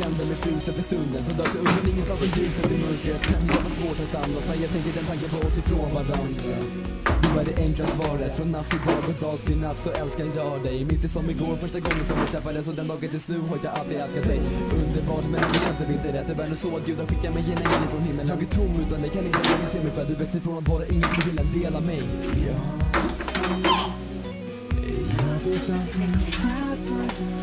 kände mig frusen för stunden, så dök det upp från ingenstans som ljuset i mörkret. Jag var svårt att andas när jag tänker den tanken på oss ifrån varandra. Du är det enkla svaret, från natt till dag och dag till natt så älskar jag dig. Minns det som igår, första gången som vi träffades, och den dagen tills nu har jag alltid älskat dig. Underbart, men det känns det inte rätt. Det var så att Gud har skickat mig en ängel från himlen. Jag är tom utan det kan inte längre se mig själv. Du växte ifrån att vara ingenting till en del av mig. Jag finns alltid här för dig.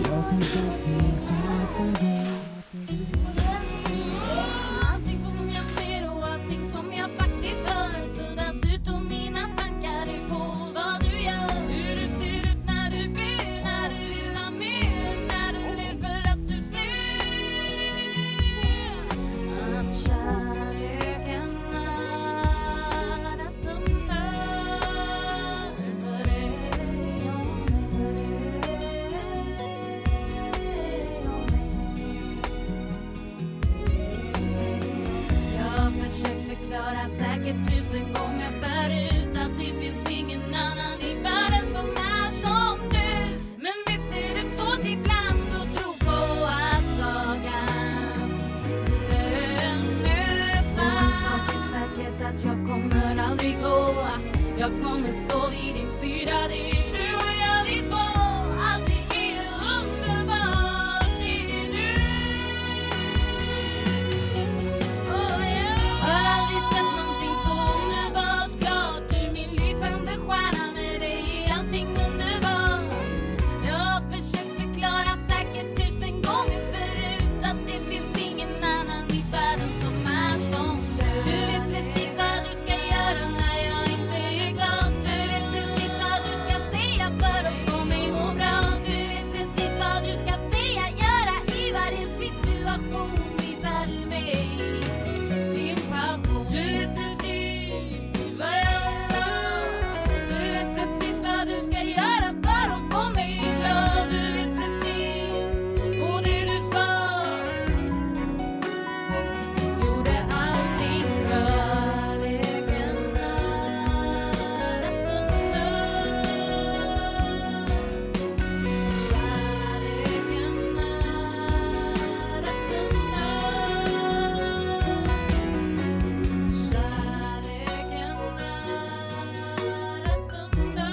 Jag finns alltid här för dig. Allting som jag ser och allting som jag faktiskt hör suddas ut och mina tankar är på vad du gör. Hur du ser ut när du ber, när du vill ha mer, när du ler för att du ser att kärleken är att under för dig och säkert 1000 gånger förut att det finns ingen annan i världen som är som du. Men visst är det svårt ibland att tro på att sagan öppnar. Sak är säkert att jag kommer aldrig gå. Jag kommer stå vid din sida, det är du och jag vi två. Allting är underbart, det är du. Oh yeah. Har aldrig sett någonting så underbart klart. Du min lysande stjärna, med dig är allting underbart. Jag har försökt förklara säkert 1000 gånger förut att det finns ingen annan i världen som är som du. Du vet precis vad du ska göra när jag inte är glad. Du vet precis vad du ska säga för att få mig må bra. Du vet precis vad du ska säga, göra i varje situation. Visar du mig din passion. Du vet precis vad jag gör. Du vet precis vad du ska göra för att få mig glad. Du vet precis, och det du sa gjorde allting bra. Kärleken är att under.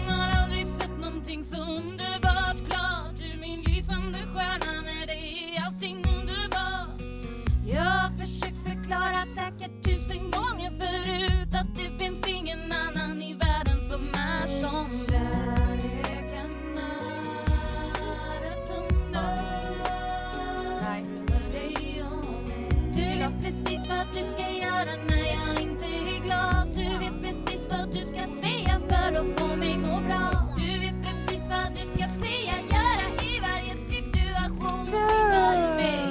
Har aldrig sett någonting så underbart klart. Du min lysande stjärna, med dig är allting underbart. Jag har försökt förklara säkert 1000 gånger förut att det finns ingen annan i världen som är som du. Kärleken är att under för dig och mig. Du vet precis vad du ska göra när jag inte är glad. Du vet precis vad du ska säga för att få mig må bra. Du vet precis vad du ska säga, göra i varje situation. Visar du mig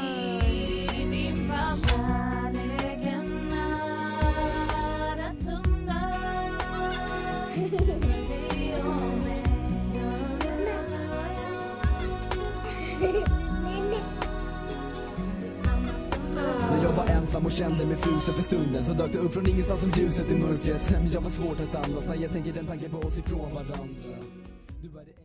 din passion. Kärleken är att under för dig och mig. När jag var ensam och kände mig frusen för stunden, så dök det upp från ingenstans som ljuset i mörkret. Jag var svårt att andas när jag tänker den tanken på oss ifrån varandra. Du är det